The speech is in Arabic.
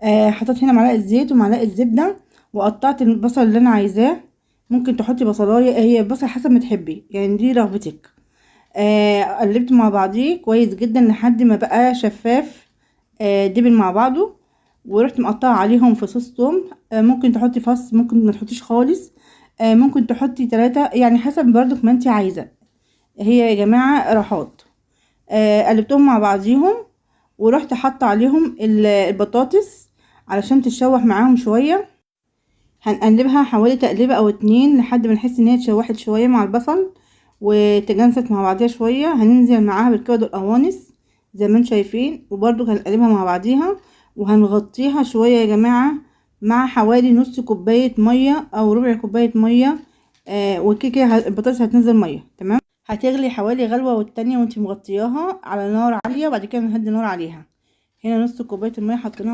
حطيت هنا معلقه زيت ومعلقه زبده، وقطعت البصل اللي انا عايزاه. ممكن تحطي بصلايه، هي البصل حسب ما تحبي يعني، دي رغبتك. قلبت مع بعضيه كويس جدا لحد ما بقى شفاف، دبل مع بعضه. ورحت مقطعه عليهم فصوص توم، ممكن تحطي فص، ممكن ما تحطيش خالص. ممكن تحطي 3 يعني حسب برضك ما انت عايزه. هي يا جماعه راحات. قلبتهم مع بعضيهم، ورحت حاطه عليهم البطاطس علشان تتشوح معاهم شويه. هنقلبها حوالي تقليبه او 2 لحد ما نحس ان هي اتشوحت شويه مع البصل وتجانست مع بعضيها شويه. هننزل معاها بالكبد والقوانص زي ما انتم شايفين، وبرضو هنقلبها مع بعضيها وهنغطيها شويه يا جماعه مع حوالي نص كوبايه ميه او ربع كوبايه ميه. وكده البطاطس هتنزل ميه تمام. هتغلي حوالي غلوه والتانية وانتي مغطياها على نار عاليه، وبعد كده نهدي النار عليها. هنا نص كوبايه الميه حطيناها